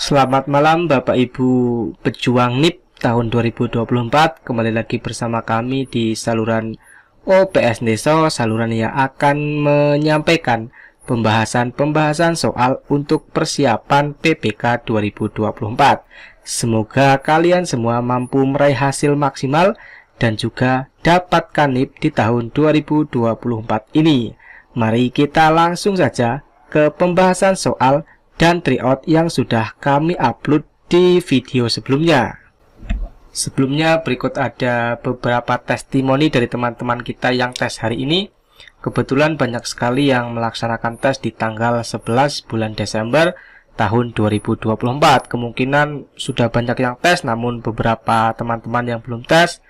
Selamat malam Bapak Ibu pejuang NIP tahun 2024. Kembali lagi bersama kami di saluran OPS Desa, saluran yang akan menyampaikan pembahasan soal untuk persiapan PPK 2024. Semoga kalian semua mampu meraih hasil maksimal dan juga dapatkan NIP di tahun 2024 ini. Mari kita langsung saja ke pembahasan soal dan tryout yang sudah kami upload di video sebelumnya. Sebelumnya berikut ada beberapa testimoni dari teman-teman kita yang tes hari ini. Kebetulan banyak sekali yang melaksanakan tes di tanggal 11 bulan Desember tahun 2024. Kemungkinan sudah banyak yang tes, namun beberapa teman-teman yang belum tes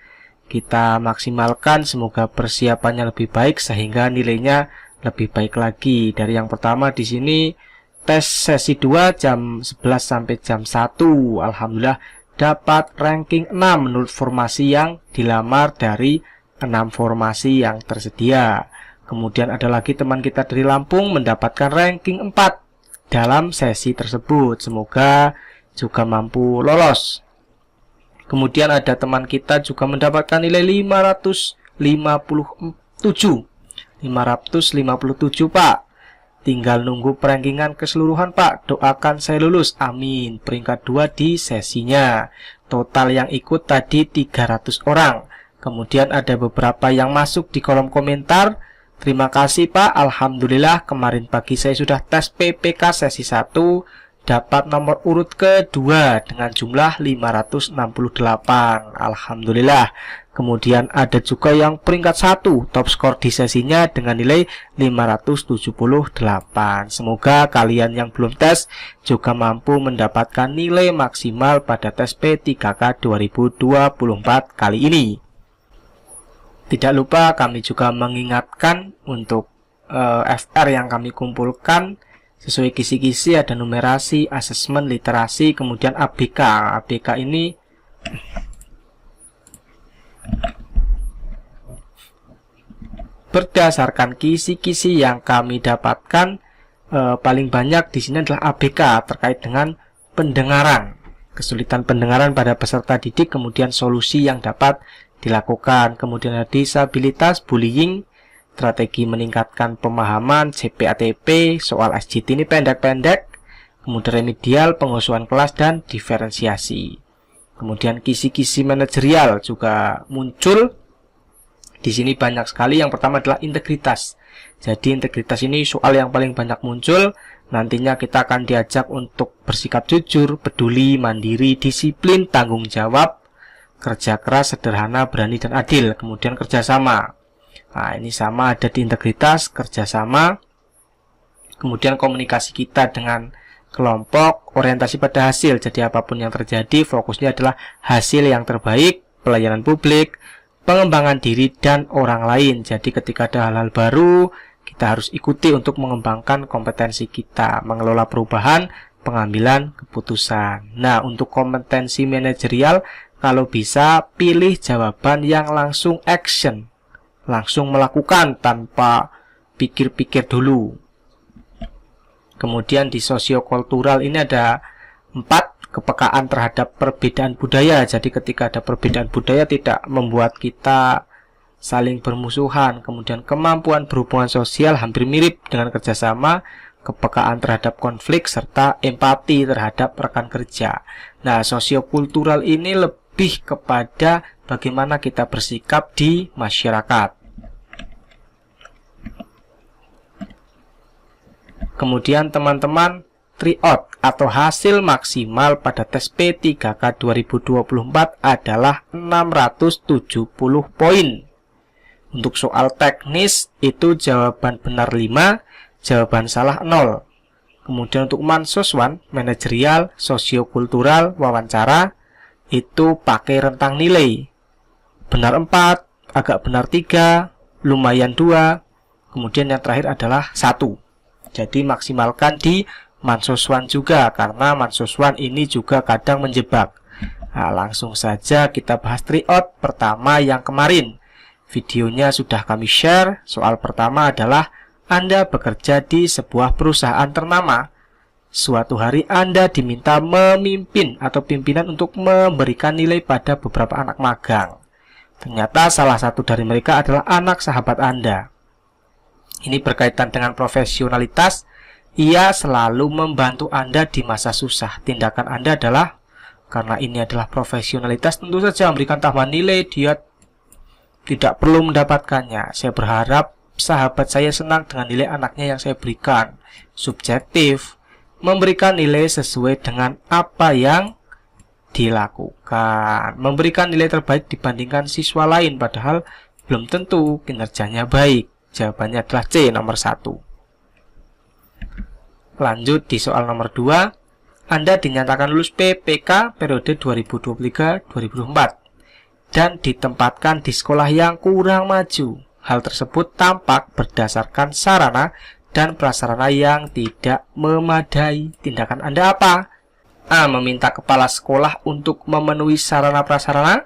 kita maksimalkan, semoga persiapannya lebih baik sehingga nilainya lebih baik lagi. Dari yang pertama di sini tes sesi 2 jam 11 sampai jam 1. Alhamdulillah dapat ranking 6 menurut formasi yang dilamar dari 6 formasi yang tersedia. Kemudian ada lagi teman kita dari Lampung mendapatkan ranking 4 dalam sesi tersebut. Semoga juga mampu lolos. Kemudian ada teman kita juga mendapatkan nilai 557 Pak. Tinggal nunggu perankingan keseluruhan Pak. Doakan saya lulus, amin. Peringkat 2 di sesinya. Total yang ikut tadi 300 orang. Kemudian ada beberapa yang masuk di kolom komentar. Terima kasih Pak, alhamdulillah kemarin pagi saya sudah tes PPK sesi 1, dapat nomor urut kedua dengan jumlah 568. Alhamdulillah. Kemudian ada juga yang peringkat 1 top skor di sesinya dengan nilai 578. Semoga kalian yang belum tes juga mampu mendapatkan nilai maksimal pada tes P3K 2024 kali ini. Tidak lupa kami juga mengingatkan untuk FR yang kami kumpulkan sesuai kisi-kisi, ada numerasi, asesmen, literasi, kemudian ABK. ABK ini berdasarkan kisi-kisi yang kami dapatkan, paling banyak di sini adalah ABK terkait dengan pendengaran, kesulitan pendengaran pada peserta didik, kemudian solusi yang dapat dilakukan, kemudian ada disabilitas, bullying, strategi meningkatkan pemahaman, CPATP, soal SJT ini pendek-pendek, kemudian remedial, pengusuhan kelas, dan diferensiasi. Kemudian kisi-kisi manajerial juga muncul. Di sini banyak sekali. Yang pertama adalah integritas. Jadi integritas ini soal yang paling banyak muncul. Nantinya kita akan diajak untuk bersikap jujur, peduli, mandiri, disiplin, tanggung jawab, kerja keras, sederhana, berani, dan adil. Kemudian kerjasama. Nah, ini sama ada di integritas, kerjasama. Kemudian komunikasi kita dengan kelompok, orientasi pada hasil. Jadi apapun yang terjadi, fokusnya adalah hasil yang terbaik, pelayanan publik, pengembangan diri dan orang lain. Jadi ketika ada hal-hal baru, kita harus ikuti untuk mengembangkan kompetensi kita, mengelola perubahan, pengambilan keputusan. Nah, untuk kompetensi manajerial, kalau bisa pilih jawaban yang langsung action, langsung melakukan tanpa pikir-pikir dulu. Kemudian di sosiokultural ini ada 4, kepekaan terhadap perbedaan budaya. Jadi ketika ada perbedaan budaya tidak membuat kita saling bermusuhan. Kemudian kemampuan berhubungan sosial hampir mirip dengan kerjasama, kepekaan terhadap konflik, serta empati terhadap rekan kerja. Nah, sosiokultural ini lebih kepada bagaimana kita bersikap di masyarakat. Kemudian teman-teman, tryout atau hasil maksimal pada tes P3K 2024 adalah 670 poin. Untuk soal teknis itu jawaban benar 5, jawaban salah 0. Kemudian untuk mansoswan, manajerial, sosiokultural, wawancara itu pakai rentang nilai. Benar 4, agak benar 3, lumayan 2, kemudian yang terakhir adalah 1. Jadi maksimalkan di mansoswan juga, karena mansoswan ini juga kadang menjebak. Nah, langsung saja kita bahas tryout pertama yang kemarin. Videonya sudah kami share. Soal pertama adalah Anda bekerja di sebuah perusahaan ternama. Suatu hari Anda diminta memimpin atau pimpinan untuk memberikan nilai pada beberapa anak magang. Ternyata salah satu dari mereka adalah anak sahabat Anda. Ini berkaitan dengan profesionalitas. Ia selalu membantu Anda di masa susah. Tindakan Anda adalah, karena ini adalah profesionalitas, tentu saja memberikan tambahan nilai. Dia tidak perlu mendapatkannya. Saya berharap sahabat saya senang dengan nilai anaknya yang saya berikan. Subjektif. Memberikan nilai sesuai dengan apa yang dilakukan. Memberikan nilai terbaik dibandingkan siswa lain, padahal belum tentu kinerjanya baik. Jawabannya adalah C, nomor 1. Lanjut di soal nomor 2. Anda dinyatakan lulus PPK periode 2023-2024 dan ditempatkan di sekolah yang kurang maju. Hal tersebut tampak berdasarkan sarana dan prasarana yang tidak memadai. Tindakan Anda apa? A. Meminta kepala sekolah untuk memenuhi sarana prasarana.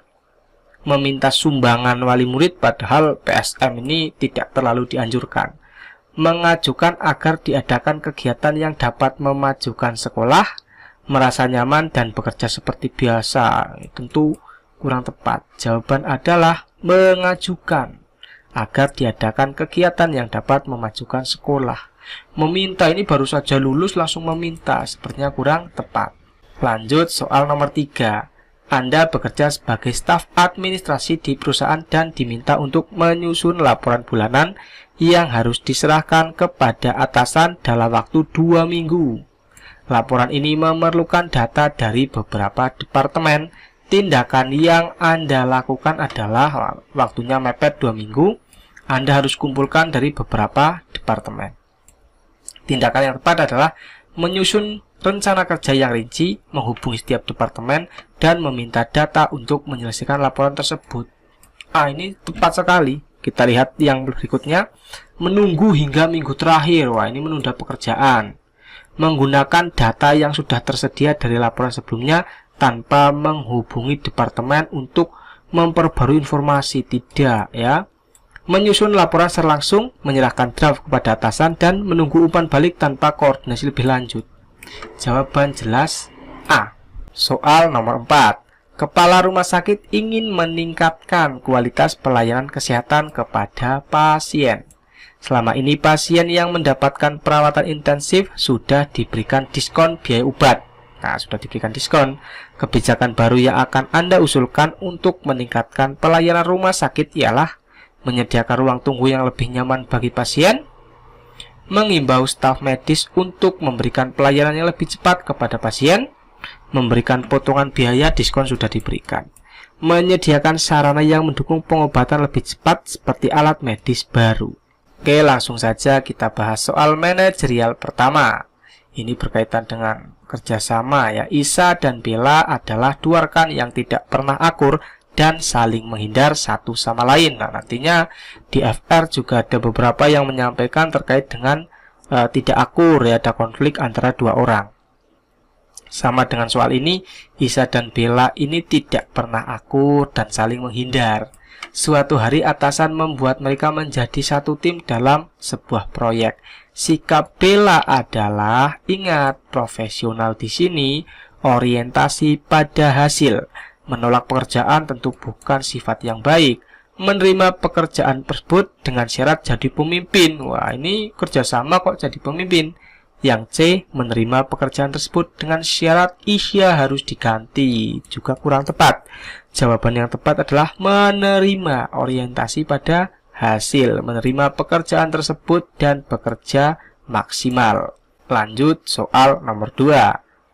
Meminta sumbangan wali murid, padahal PSM ini tidak terlalu dianjurkan. Mengajukan agar diadakan kegiatan yang dapat memajukan sekolah. Merasa nyaman dan bekerja seperti biasa. Tentu kurang tepat. Jawaban adalah mengajukan agar diadakan kegiatan yang dapat memajukan sekolah. Meminta ini baru saja lulus langsung meminta, sepertinya kurang tepat. Lanjut soal nomor 3. Anda bekerja sebagai staf administrasi di perusahaan dan diminta untuk menyusun laporan bulanan yang harus diserahkan kepada atasan dalam waktu 2 minggu. Laporan ini memerlukan data dari beberapa departemen. Tindakan yang Anda lakukan adalah, waktunya mepet 2 minggu, Anda harus kumpulkan dari beberapa departemen. Tindakan yang tepat adalah menyusun rencana kerja yang rinci, menghubungi setiap departemen, dan meminta data untuk menyelesaikan laporan tersebut. Ini tepat sekali. Kita lihat yang berikutnya. Menunggu hingga minggu terakhir. Ini menunda pekerjaan. Menggunakan data yang sudah tersedia dari laporan sebelumnya tanpa menghubungi departemen untuk memperbarui informasi. Tidak, ya. Menyusun laporan secara langsung, menyerahkan draft kepada atasan, dan menunggu umpan balik tanpa koordinasi lebih lanjut. Jawaban jelas A. Soal nomor 4. Kepala rumah sakit ingin meningkatkan kualitas pelayanan kesehatan kepada pasien. Selama ini pasien yang mendapatkan perawatan intensif sudah diberikan diskon biaya obat. Sudah diberikan diskon. Kebijakan baru yang akan Anda usulkan untuk meningkatkan pelayanan rumah sakit ialah menyediakan ruang tunggu yang lebih nyaman bagi pasien, mengimbau staf medis untuk memberikan pelayanan yang lebih cepat kepada pasien, memberikan potongan biaya diskon sudah diberikan, menyediakan sarana yang mendukung pengobatan lebih cepat seperti alat medis baru. Oke, langsung saja kita bahas soal manajerial pertama. Ini berkaitan dengan kerjasama, ya. Isa dan Bella adalah dua rekan yang tidak pernah akur dan saling menghindar satu sama lain. Nantinya di FR juga ada beberapa yang menyampaikan terkait dengan tidak akur, ya, ada konflik antara dua orang. Sama dengan soal ini, Isa dan Bella ini tidak pernah akur dan saling menghindar. Suatu hari atasan membuat mereka menjadi satu tim dalam sebuah proyek. Sikap Bella adalah, ingat, profesional di sini, orientasi pada hasil. Menolak pekerjaan tentu bukan sifat yang baik. Menerima pekerjaan tersebut dengan syarat jadi pemimpin. Ini kerjasama kok jadi pemimpin. Yang C, menerima pekerjaan tersebut dengan syarat Isya harus diganti. Juga kurang tepat. Jawaban yang tepat adalah menerima, orientasi pada hasil. Menerima pekerjaan tersebut dan bekerja maksimal. Lanjut soal nomor 2.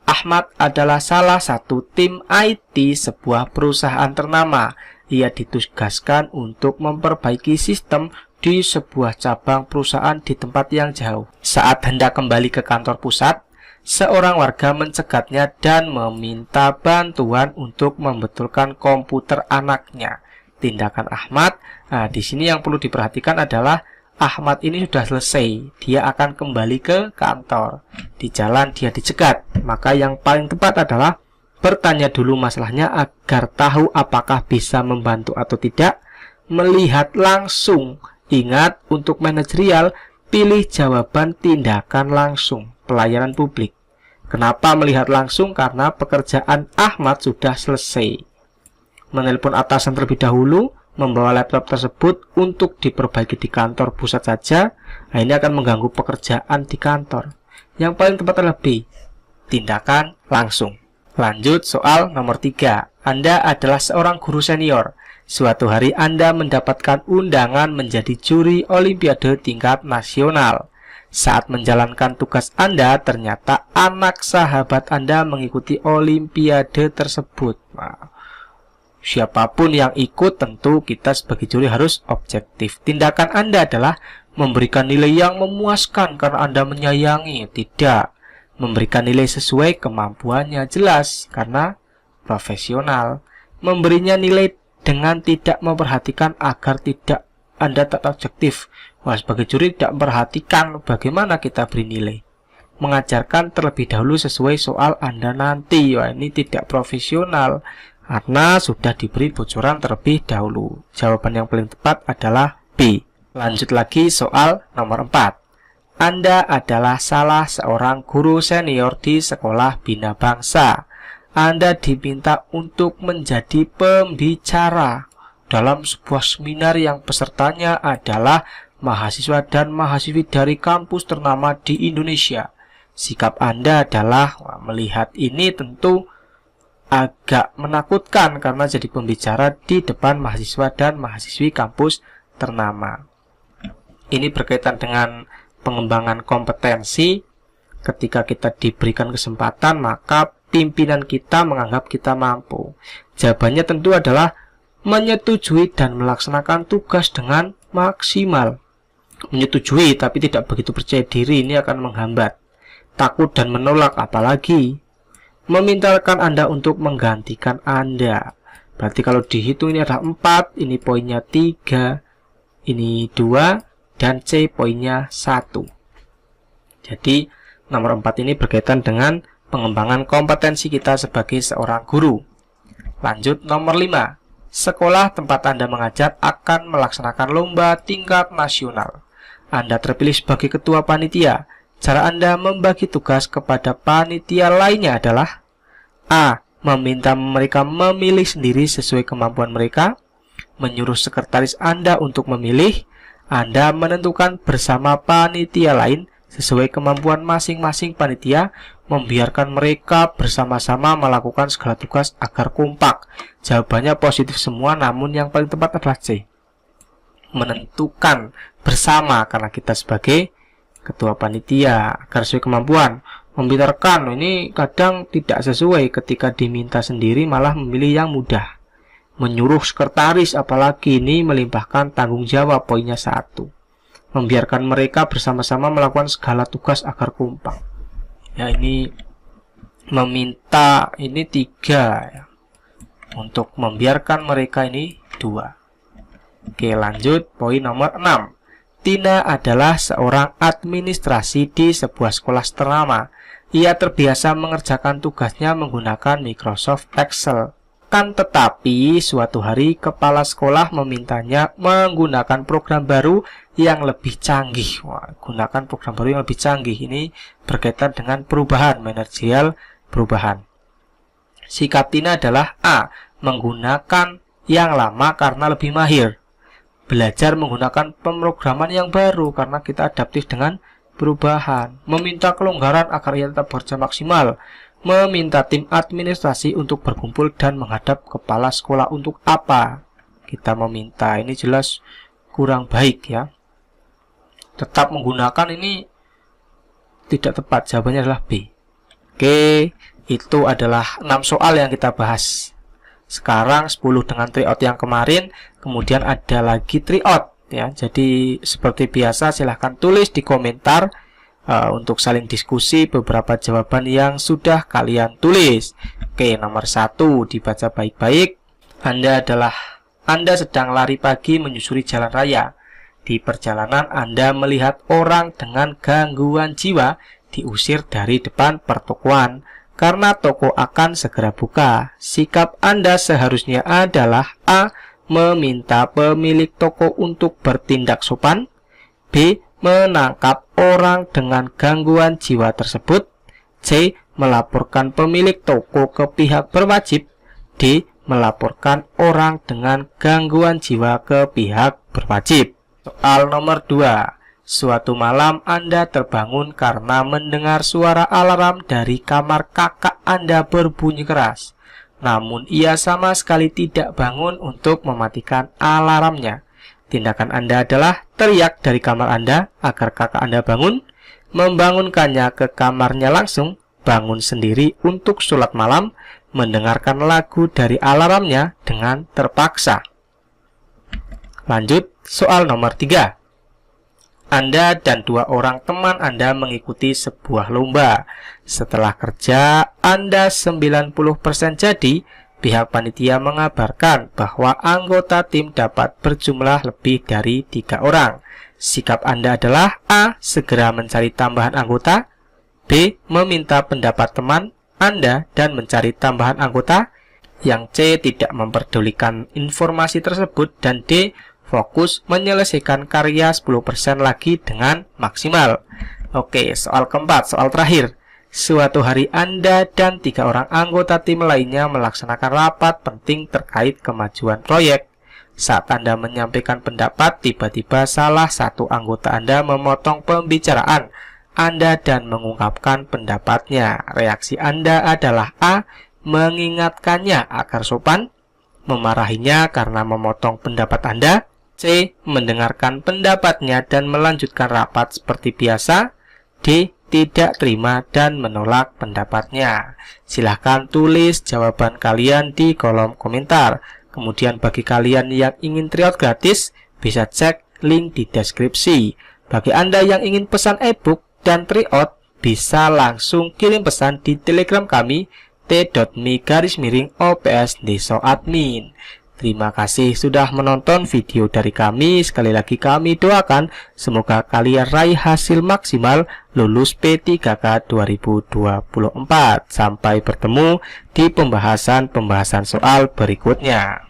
Ahmad adalah salah satu tim IT sebuah perusahaan ternama. Ia ditugaskan untuk memperbaiki sistem di sebuah cabang perusahaan di tempat yang jauh. Saat hendak kembali ke kantor pusat, seorang warga mencegatnya dan meminta bantuan untuk membetulkan komputer anaknya. Tindakan Ahmad, di sini yang perlu diperhatikan adalah Ahmad ini sudah selesai, dia akan kembali ke kantor. Di jalan dia dicegat, maka yang paling tepat adalah bertanya dulu masalahnya agar tahu apakah bisa membantu atau tidak. Melihat langsung. Ingat, untuk manajerial, pilih jawaban tindakan langsung, pelayanan publik. Kenapa melihat langsung? Karena pekerjaan Ahmad sudah selesai. Menelpon atasan terlebih dahulu, membawa laptop tersebut untuk diperbaiki di kantor pusat saja. Nah, ini akan mengganggu pekerjaan di kantor. Yang paling tepat adalah B, tindakan langsung. Lanjut soal nomor 3. Anda adalah seorang guru senior. Suatu hari Anda mendapatkan undangan menjadi juri olimpiade tingkat nasional. Saat menjalankan tugas Anda, ternyata anak sahabat Anda mengikuti olimpiade tersebut. Nah, siapapun yang ikut, tentu kita sebagai juri harus objektif. Tindakan Anda adalah memberikan nilai yang memuaskan karena Anda menyayangi. Tidak. Memberikan nilai sesuai kemampuannya, jelas, karena profesional. Memberinya nilai dengan tidak memperhatikan agar tidak Anda tak objektif. Wah, sebagai juri tidak memperhatikan bagaimana kita beri nilai. Mengajarkan terlebih dahulu sesuai soal Anda nanti. Wah, ini tidak profesional karena sudah diberi bocoran terlebih dahulu. Jawaban yang paling tepat adalah B. Lanjut lagi soal nomor 4. Anda adalah salah seorang guru senior di sekolah Bina Bangsa. Anda diminta untuk menjadi pembicara dalam sebuah seminar yang pesertanya adalah mahasiswa dan mahasiswi dari kampus ternama di Indonesia. Sikap Anda adalah melihat ini tentu agak menakutkan karena jadi pembicara di depan mahasiswa dan mahasiswi kampus ternama. Ini berkaitan dengan pengembangan kompetensi. Ketika kita diberikan kesempatan, maka pimpinan kita menganggap kita mampu. Jawabannya tentu adalah menyetujui dan melaksanakan tugas dengan maksimal. Menyetujui tapi tidak begitu percaya diri, ini akan menghambat. Takut dan menolak, apalagi memintakan Anda untuk menggantikan Anda. Berarti kalau dihitung ini ada 4, ini poinnya 3, ini 2, dan C poinnya 1. Jadi nomor 4 ini berkaitan dengan pengembangan kompetensi kita sebagai seorang guru. Lanjut nomor 5. Sekolah tempat Anda mengajar akan melaksanakan lomba tingkat nasional. Anda terpilih sebagai ketua panitia. Cara Anda membagi tugas kepada panitia lainnya adalah A. Meminta mereka memilih sendiri sesuai kemampuan mereka. Menyuruh sekretaris Anda untuk memilih. Anda menentukan bersama panitia lain sesuai kemampuan masing-masing panitia. Membiarkan mereka bersama-sama melakukan segala tugas agar kompak. Jawabannya positif semua, namun yang paling tepat adalah C. Menentukan bersama, karena kita sebagai ketua panitia agar sesuai kemampuan. Membiarkan ini kadang tidak sesuai, ketika diminta sendiri malah memilih yang mudah. Menyuruh sekretaris apalagi, ini melimpahkan tanggung jawab, poinnya 1. Membiarkan mereka bersama-sama melakukan segala tugas agar kompak. Ya, ini meminta ini 3 ya. Untuk membiarkan mereka ini 2. Oke, lanjut poin nomor 6. Tina adalah seorang administrasi di sebuah sekolah ternama. Ia terbiasa mengerjakan tugasnya menggunakan Microsoft Excel. Kan tetapi suatu hari kepala sekolah memintanya menggunakan program baru yang lebih canggih. Wah, gunakan program baru yang lebih canggih. Ini berkaitan dengan perubahan, manajerial perubahan. Sikap Tina adalah A. Menggunakan yang lama karena lebih mahir. Belajar menggunakan pemrograman yang baru karena kita adaptif dengan perubahan. Meminta kelonggaran agar ia tetap bekerja maksimal. Meminta tim administrasi untuk berkumpul dan menghadap kepala sekolah. Untuk apa kita meminta? Ini jelas kurang baik ya. Tetap menggunakan ini tidak tepat. Jawabannya adalah B. Oke, itu adalah 6 soal yang kita bahas. Sekarang 10 dengan tryout yang kemarin, kemudian ada lagi tryout ya. Jadi seperti biasa silahkan tulis di komentar untuk saling diskusi beberapa jawaban yang sudah kalian tulis. Oke, nomor 1 dibaca baik-baik. Anda sedang lari pagi menyusuri jalan raya. Di perjalanan Anda melihat orang dengan gangguan jiwa diusir dari depan pertokoan karena toko akan segera buka. Sikap Anda seharusnya adalah A. Meminta pemilik toko untuk bertindak sopan. B. Menangkap orang dengan gangguan jiwa tersebut. C. melaporkan pemilik toko ke pihak berwajib. D. Melaporkan orang dengan gangguan jiwa ke pihak berwajib. Soal nomor 2. Suatu malam Anda terbangun karena mendengar suara alarm dari kamar kakak Anda berbunyi keras. Namun ia sama sekali tidak bangun untuk mematikan alarmnya. Tindakan Anda adalah teriak dari kamar Anda agar kakak Anda bangun, membangunkannya ke kamarnya langsung, bangun sendiri untuk sholat malam, mendengarkan lagu dari alarmnya dengan terpaksa. Lanjut, soal nomor 3. Anda dan 2 orang teman Anda mengikuti sebuah lomba. Setelah kerja Anda 90% jadi, pihak panitia mengabarkan bahwa anggota tim dapat berjumlah lebih dari 3 orang. Sikap Anda adalah A. Segera mencari tambahan anggota, B. Meminta pendapat teman Anda dan mencari tambahan anggota, yang C. Tidak memperdulikan informasi tersebut, dan D. Fokus menyelesaikan karya 10% lagi dengan maksimal. Oke, soal keempat, soal terakhir. Suatu hari Anda dan 3 orang anggota tim lainnya melaksanakan rapat penting terkait kemajuan proyek. Saat Anda menyampaikan pendapat, tiba-tiba salah satu anggota Anda memotong pembicaraan Anda dan mengungkapkan pendapatnya. Reaksi Anda adalah A. Mengingatkannya agar sopan, memarahinya karena memotong pendapat Anda, C. Mendengarkan pendapatnya dan melanjutkan rapat seperti biasa, D. Tidak terima dan menolak pendapatnya. Silahkan tulis jawaban kalian di kolom komentar. Kemudian bagi kalian yang ingin tryout gratis, bisa cek link di deskripsi. Bagi Anda yang ingin pesan ebook dan tryout, bisa langsung kirim pesan di Telegram kami t.me/OPS_Deso_admin. Terima kasih sudah menonton video dari kami. Sekali lagi kami doakan semoga kalian raih hasil maksimal lulus P3K 2024. Sampai bertemu di pembahasan soal berikutnya.